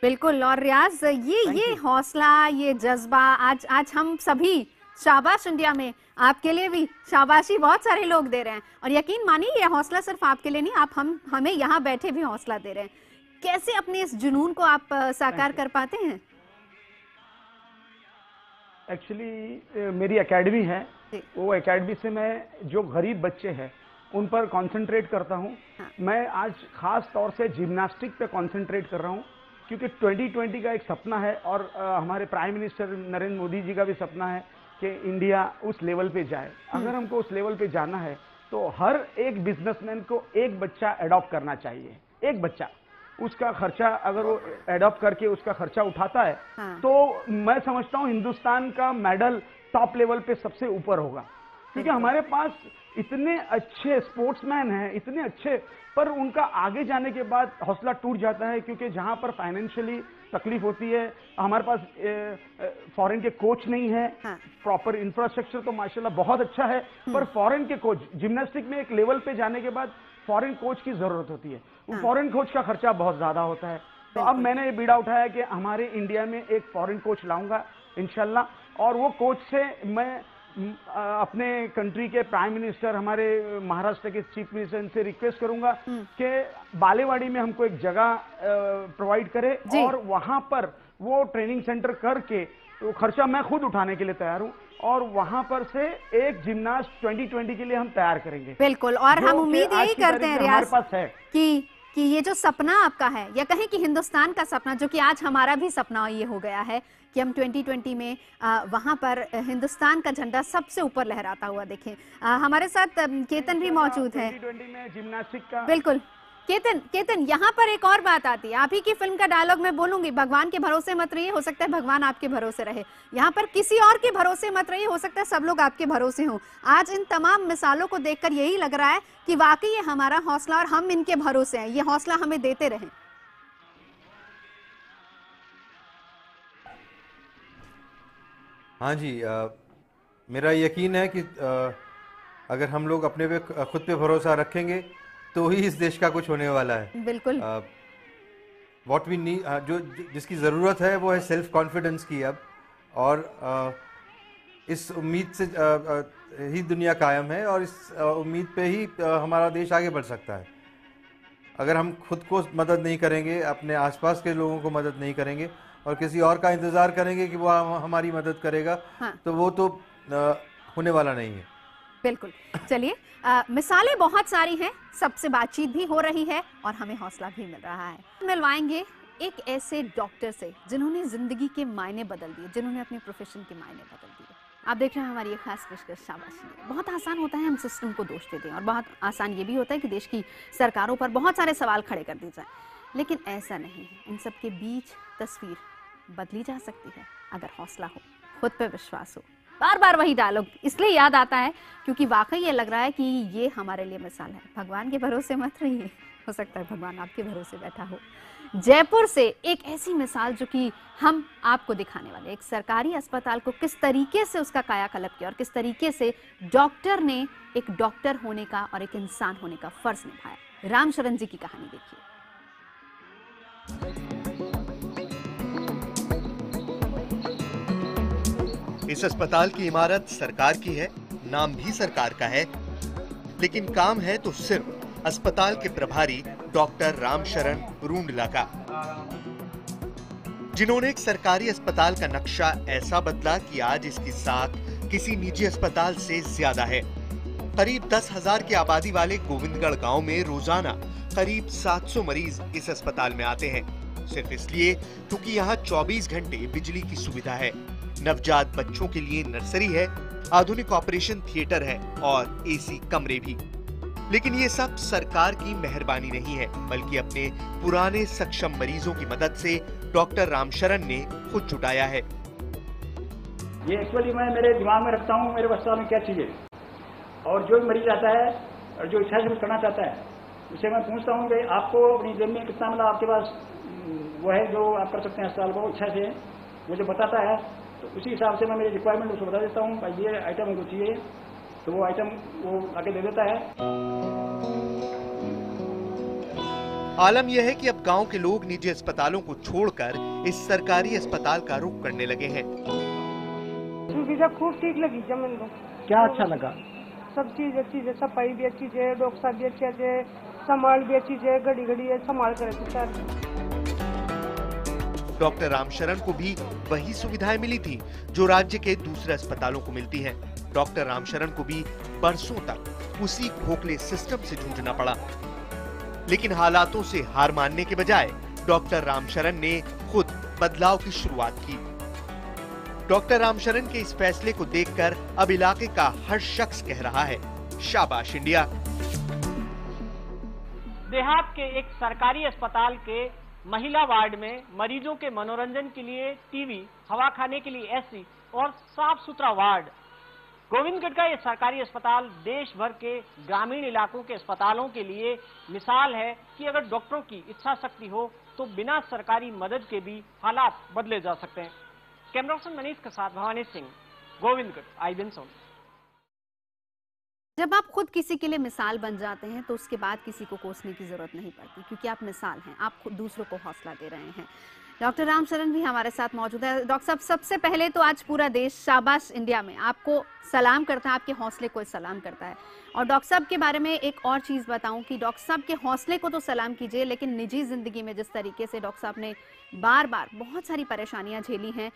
Speaker 4: बिल्कुल। और रियाज, ये हौसला, ये जज्बा आज हम सभी शाबाश इंडिया में आपके लिए भी शाबाशी बहुत सारे लोग दे रहे हैं। और यकीन मानिए ये हौसला सिर्फ आपके लिए नहीं, आप हमें यहाँ बैठे भी हौसला दे रहे हैं। कैसे अपने इस जुनून को आप साकार कर पाते हैं?
Speaker 15: एक्चुअली मेरी एकेडमी है, वो एकेडमी से मैं जो गरीब बच्चे हैं उन पर कंसंट्रेट करता हूँ। मैं आज खास तौर से जिम्नास्टिक पे कंसंट्रेट कर रहा हूँ क्योंकि 2020 का एक सपना है और हमारे प्राइम मिनिस्टर नरेंद्र मोदी जी का भी सपना है कि इंडिया उस लेवल पे जाए। अगर हमको उस लेवल पे जाना है तो हर एक बिजनेसमैन को एक बच्चा अडॉप्ट करना चाहिए। एक बच्चा, उसका खर्चा अगर वो अडॉप्ट करके उसका खर्चा उठाता है तो मैं समझता हूँ हिंदुस्तान का मेडल टॉप लेवल पे सबसे ऊपर होगा। क्योंकि हमारे पास इतने अच्छे स्पोर्ट्समैन हैं, इतने अच्छे, पर उनका आगे जाने के बाद हौसला टूट जाता है क्योंकि जहां पर फाइनेंशियली तकलीफ होती है, हमारे पास फॉरेन के कोच नहीं है, प्रॉपर इंफ्रास्ट्रक्चर तो माशाल्लाह बहुत अच्छा है, पर फॉरेन के कोच, जिम्नास्टिक में एक लेवल पे जाने के बाद फॉरेन कोच की जरूरत होती है। वो फॉरेन कोच का खर्चा बहुत ज्यादा होता है। तो अब मैंने ये बीड़ा उठाया कि हमारे इंडिया में एक फॉरेन कोच लाऊंगा इंशाल्लाह, और वो कोच से मैं अपने कंट्री के प्राइम मिनिस्टर, हमारे महाराष्ट्र के चीफ मिनिस्टर से रिक्वेस्ट करूंगा कि बालेवाड़ी में हमको एक जगह प्रोवाइड करे और वहां पर वो ट्रेनिंग सेंटर करके तो खर्चा मैं खुद उठाने के लिए तैयार हूं और वहां पर से एक जिम्नास्ट 2020 के लिए हम तैयार करेंगे।
Speaker 4: बिल्कुल, और हम उम्मीद यही करते हैं रियाज
Speaker 15: पास है
Speaker 4: कि ये जो सपना आपका है, या कहें कि हिंदुस्तान का सपना, जो कि आज हमारा भी सपना ये हो गया है कि हम 2020 में वहां पर हिंदुस्तान का झंडा सबसे ऊपर लहराता हुआ देखें। हमारे साथ केतन भी मौजूद है।
Speaker 15: 2020 में जिम्नास्टिक का
Speaker 4: बिल्कुल केतन, यहाँ पर एक और बात आती है। आप ही की फिल्म का डायलॉग मैं बोलूंगी, भगवान के भरोसे मत रहिए, हो सकता है भगवान आपके भरोसे रहे। यहाँ पर किसी और के भरोसे मत रहिए, हो सकता है सब लोग आपके भरोसे हों। आज इन तमाम मिसालों को देखकर यही लग रहा है कि वाकई ये हमारा हौसला और हम इनके भरोसे हैं। ये हौसला हमें देते रहें।
Speaker 9: हाँ जी, मेरा यकीन है कि अगर हम लोग अपने पे खुद पे भरोसा रखेंगे तो ही इस देश का कुछ होने वाला है।
Speaker 4: बिल्कुल।
Speaker 9: व्हाट वी नीड, जो जिसकी ज़रूरत है वो है सेल्फ कॉन्फिडेंस की अब, और इस उम्मीद से ही दुनिया कायम है और इस उम्मीद पे ही हमारा देश आगे बढ़ सकता है। अगर हम खुद को मदद नहीं करेंगे, अपने आसपास के लोगों को मदद नहीं करेंगे और किसी और का इंतज़ार करेंगे कि वो हमारी मदद करेगा, तो वो तो होने वाला नहीं है।
Speaker 4: बिल्कुल। चलिए, मिसालें बहुत सारी हैं, सबसे बातचीत भी हो रही है और हमें हौसला भी मिल रहा है। मिलवाएंगे एक ऐसे डॉक्टर से जिन्होंने जिंदगी के मायने बदल दिए, जिन्होंने अपने प्रोफेशन के मायने बदल दिए। आप देख रहे हैं हमारी एक खास पेशकश शाबाशी। बहुत आसान होता है हम सिस्टम को दोष देते हैं और बहुत आसान ये भी होता है कि देश की सरकारों पर बहुत सारे सवाल खड़े कर दिए जाए, लेकिन ऐसा नहीं है। इन सब के बीच तस्वीर बदली जा सकती है अगर हौसला हो, खुद पे विश्वास हो। बार बार वही डायलॉग इसलिए याद आता है क्योंकि वाकई ये लग रहा है कि ये हमारे लिए मिसाल है। भगवान के भरोसे मत रहिए, हो सकता है भगवान आपके भरोसे बैठा हो। जयपुर से एक ऐसी मिसाल जो कि हम आपको दिखाने वाले, एक सरकारी अस्पताल को किस तरीके से उसका कायाकल्प किया और किस तरीके से डॉक्टर ने एक डॉक्टर होने का और एक इंसान होने का फर्ज निभाया। रामशरण जी की कहानी देखिए।
Speaker 1: इस अस्पताल की इमारत सरकार की है, नाम भी सरकार का है, लेकिन काम है तो सिर्फ अस्पताल के प्रभारी डॉक्टर रामशरण रूंडला का, जिन्होंने एक सरकारी अस्पताल का नक्शा ऐसा बदला कि आज इसकी साख किसी निजी अस्पताल से ज्यादा है। करीब 10,000 की आबादी वाले गोविंदगढ़ गांव में रोजाना करीब 700 मरीज इस अस्पताल में आते हैं, सिर्फ इसलिए क्योंकि यहाँ 24 घंटे बिजली की सुविधा है, नवजात बच्चों के लिए नर्सरी है, आधुनिक ऑपरेशन थिएटर है और एसी कमरे भी। लेकिन ये सब सरकार की मेहरबानी नहीं है, बल्कि अपने पुराने सक्षम मरीजों की मदद से डॉक्टर रामशरण ने खुद जुटाया है।
Speaker 15: ये एक्चुअली मैं मेरे दिमाग में रखता हूँ मेरे अस्पताल में क्या चीजें, और जो मरीज आता है और जो इच्छा से कुछ करना चाहता है उसे मैं पूछता हूँ कि आपको अपनी जेब में कितना मतलब आपके पास वो है जो आप कर सकते हैं अस्पताल को इच्छा से, मुझे बताता है तो उसी हिसाब से मैं मेरी रिक्वायरमेंट उसको बता देता हूँ, भाई ये आइटम उनको चाहिए तो वो आइटम वो आके दे देता है।
Speaker 1: आलम यह है कि अब गांव के लोग निजी अस्पतालों को छोड़कर इस सरकारी अस्पताल का रुख करने लगे हैं।
Speaker 17: सुविधा खूब ठीक लगी जमीन को।
Speaker 15: क्या अच्छा लगा?
Speaker 17: सब चीज अच्छी है, सफाई भी अच्छी है, डॉक्टर साहब भी अच्छे है, संभाल भी अच्छी है, घड़ी घड़ी संभाल कर सर।
Speaker 1: डॉक्टर रामशरण को भी वही सुविधाएं मिली थी जो राज्य के दूसरे अस्पतालों को मिलती हैं। डॉक्टर रामशरण को भी बरसों तक उसी खोखले सिस्टम से जूझना पड़ा, लेकिन हालातों से हार मानने के बजाय डॉक्टर रामशरण ने खुद बदलाव की शुरुआत की। डॉक्टर रामशरण के इस फैसले को देखकर अब इलाके का हर शख्स कह रहा है, शाबाश इंडिया।
Speaker 18: देहात के एक सरकारी अस्पताल के महिला वार्ड में मरीजों के मनोरंजन के लिए टीवी, हवा खाने के लिए एसी और साफ सुथरा वार्ड। गोविंदगढ़ का यह सरकारी अस्पताल देश भर के ग्रामीण इलाकों के अस्पतालों के लिए मिसाल है कि अगर डॉक्टरों की इच्छा शक्ति हो तो बिना सरकारी मदद के भी हालात बदले जा सकते हैं। कैमरा पर्सन मनीष के साथ भवानी सिंह, गोविंदगढ़, IBN साउंड।
Speaker 4: जब आप खुद किसी के लिए मिसाल बन जाते हैं तो उसके बाद किसी को कोसने की जरूरत नहीं पड़ती, क्योंकि आप मिसाल हैं, आप खुद दूसरों को हौसला दे रहे हैं। डॉक्टर रामचरण भी हमारे साथ मौजूद है। डॉक्टर साहब, सबसे पहले तो आज पूरा देश शाबाश इंडिया में आपको सलाम करता है, आपके हौसले को सलाम करता है। और डॉक्टर साहब के बारे में एक और चीज़ बताऊं कि डॉक्टर साहब के हौसले को तो सलाम कीजिए, लेकिन निजी ज़िंदगी में जिस तरीके से डॉक्टर साहब ने बार बार बहुत सारी परेशानियां झेली हैं,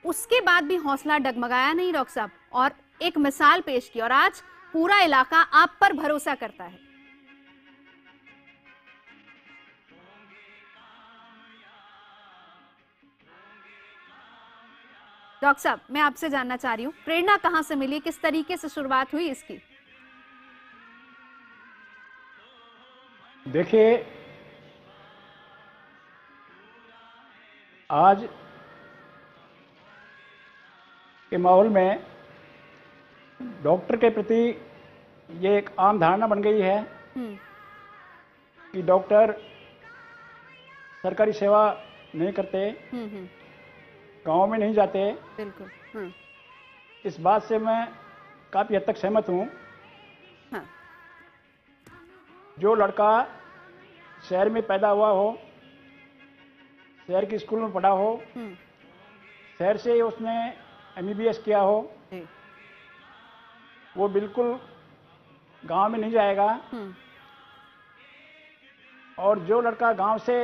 Speaker 4: उसके बाद भी हौसला डगमगाया नहीं डॉक्टर साहब, और एक मिसाल पेश की, और आज पूरा इलाका आप पर भरोसा करता है। डॉक्टर साहब, मैं आपसे जानना चाह रही हूँ, प्रेरणा कहाँ से मिली, किस तरीके से शुरुआत हुई इसकी?
Speaker 15: देखिए, आज के माहौल में डॉक्टर के प्रति ये एक आम धारणा बन गई है कि डॉक्टर सरकारी सेवा नहीं करते, गांव में नहीं जाते।
Speaker 4: बिल्कुल।
Speaker 15: इस बात से मैं काफी हद तक सहमत हूँ।
Speaker 4: हाँ।
Speaker 15: जो लड़का शहर में पैदा हुआ हो, शहर के स्कूल में पढ़ा हो, शहर से उसने MBBS किया हो, वो बिल्कुल गांव में नहीं जाएगा। और जो लड़का गांव से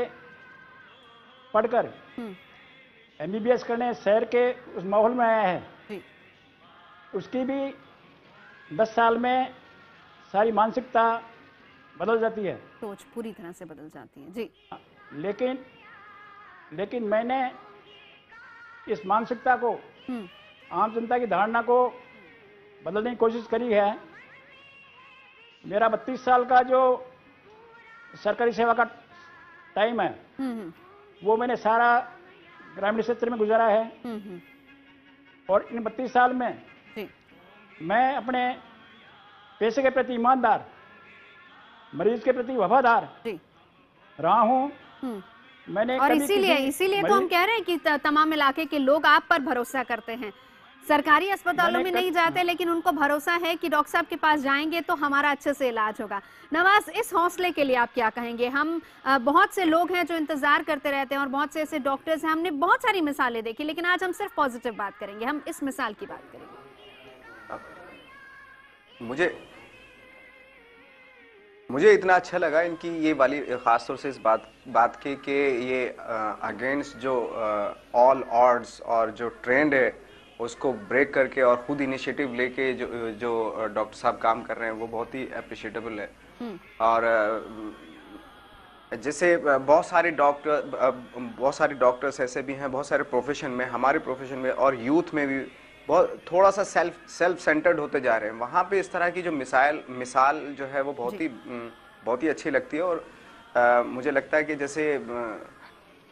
Speaker 15: पढ़कर MBBS करने शहर के उस माहौल में आया है, उसकी भी 10 साल में सारी मानसिकता बदल जाती है,
Speaker 4: सोच पूरी तरह से बदल जाती है जी।
Speaker 15: लेकिन मैंने इस मानसिकता को, आम जनता की धारणा को बदलने की कोशिश करी है। मेरा 32 साल का जो सरकारी सेवा का टाइम है, वो मैंने सारा ग्रामीण क्षेत्र में गुजारा है। और इन 32 साल में मैं अपने पैसे के प्रति ईमानदार, मरीज के प्रति वफादार रहा हूँ। मैंने
Speaker 4: और इसीलिए तो हम कह रहे हैं कि तमाम इलाके के लोग आप पर भरोसा करते हैं। सरकारी अस्पतालों में नहीं जाते, लेकिन उनको भरोसा है कि डॉक्टर साहब के पास जाएंगे तो हमारा अच्छे से इलाज होगा। नवाज, इस हौसले के लिए आप क्या कहेंगे? हम बहुत से लोग हैं जो इंतजार करते रहते हैं और बहुत से ऐसे डॉक्टर्स हैं, हमने बहुत सारी मिसालें देखी, लेकिन आज हम सिर्फ पॉजिटिव बात करेंगे, हम इस मिसाल की बात करेंगे।
Speaker 5: मुझे इतना अच्छा लगा इनकी ये वाली खासतौर से इस बात की कि ये अगेंस्ट जो ऑल ऑड्स और जो ट्रेंड है उसको ब्रेक करके और खुद इनिशिएटिव लेके जो डॉक्टर साहब काम कर रहे हैं वो बहुत ही अप्रिशिएटेबल है। और जैसे बहुत सारे डॉक्टर्स ऐसे भी हैं, बहुत सारे प्रोफेशन में, हमारे प्रोफेशन में और यूथ में भी बहुत थोड़ा सा सेल्फ सेंटर्ड होते जा रहे हैं। वहाँ पे इस तरह की जो मिसाल जो है वो बहुत ही अच्छी लगती है। और मुझे लगता है कि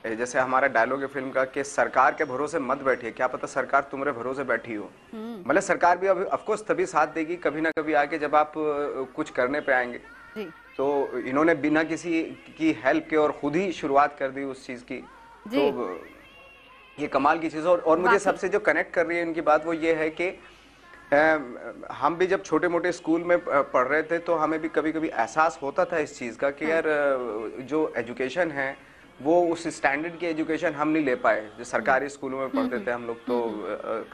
Speaker 5: जैसे हमारा डायलॉग है फिल्म का कि सरकार के भरोसे मत बैठिए, क्या पता सरकार तुम्हारे भरोसे बैठी हो। मतलब सरकार भी ऑफ कोर्स तभी साथ देगी कभी ना कभी आके जब आप कुछ करने पे आएंगे। तो इन्होंने बिना किसी की हेल्प के और खुद ही शुरुआत कर दी उस चीज की, तो ये कमाल की चीज़ है। और मुझे सबसे जो कनेक्ट कर रही है इनकी बात वो ये है कि हम भी जब छोटे मोटे स्कूल में पढ़ रहे थे तो हमें भी कभी कभी एहसास होता था इस चीज़ का कि यार जो एजुकेशन है वो उस स्टैंडर्ड की एजुकेशन हम नहीं ले पाए जो सरकारी स्कूलों में पढ़ते थे हम लोग। तो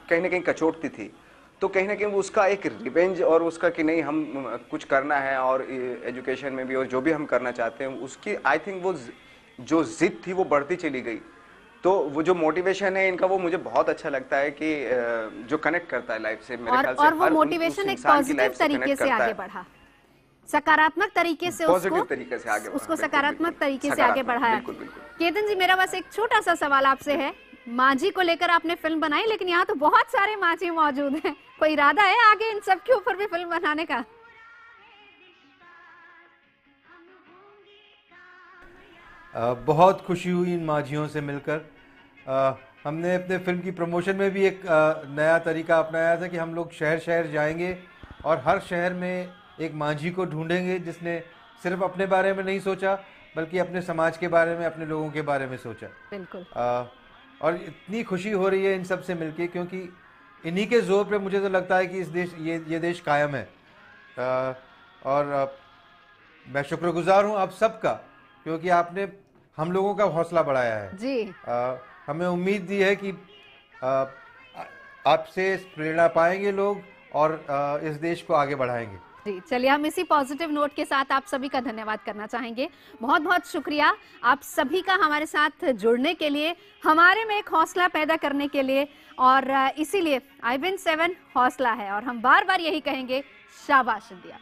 Speaker 5: कहीं ना कहीं कचोटती थी, तो कहीं ना कहीं उसका एक रिवेंज और उसका कि नहीं हम कुछ करना है और एजुकेशन में भी और जो भी हम करना चाहते हैं उसकी आई थिंक वो जो जिद थी वो बढ़ती चली गई। तो वो जो मोटिवेशन है इनका वो मुझे बहुत अच्छा लगता है कि जो कनेक्ट करता है लाइफ से, मेरे ख्याल से
Speaker 4: और वो मोटिवेशन एक पॉजिटिव तरीके से आगे बढ़ा, सकारात्मक तरीके से उसको सकारात्मक तरीके से आगे बढ़ाया। केतन जी, मेरा बस एक छोटा सा सवाल आपसे है, मांझी को लेकर आपने फिल्म बनाई, लेकिन यहाँ तो बहुत सारे मांझी मौजूद हैं, कोई इरादा है आगे इन सब के ऊपर भी फिल्म बनाने का?
Speaker 9: बहुत खुशी हुई इन माझियों से मिलकर। हमने अपने फिल्म की प्रमोशन में भी एक नया तरीका अपनाया था कि हम लोग शहर शहर जाएंगे और हर शहर में एक माझी को ढूंढेंगे जिसने सिर्फ अपने बारे में नहीं सोचा बल्कि अपने समाज के बारे में, अपने लोगों के बारे में सोचा।
Speaker 4: बिल्कुल।
Speaker 9: और इतनी खुशी हो रही है इन सब से मिलके, क्योंकि इन्हीं के जोर पे मुझे तो लगता है कि इस देश ये देश कायम है। और मैं शुक्रगुजार हूँ आप सबका, क्योंकि आपने हम लोगों का हौसला बढ़ाया है
Speaker 4: जी।
Speaker 9: हमें उम्मीद दी है कि आपसे प्रेरणा पाएंगे लोग और इस देश को आगे बढ़ाएंगे।
Speaker 4: जी, चलिए हम इसी पॉजिटिव नोट के साथ आप सभी का धन्यवाद करना चाहेंगे। बहुत बहुत शुक्रिया आप सभी का हमारे साथ जुड़ने के लिए, हमारे में एक हौसला पैदा करने के लिए, और इसीलिए I Win 7 हौसला है और हम बार बार यही कहेंगे, शाबाश इंडिया।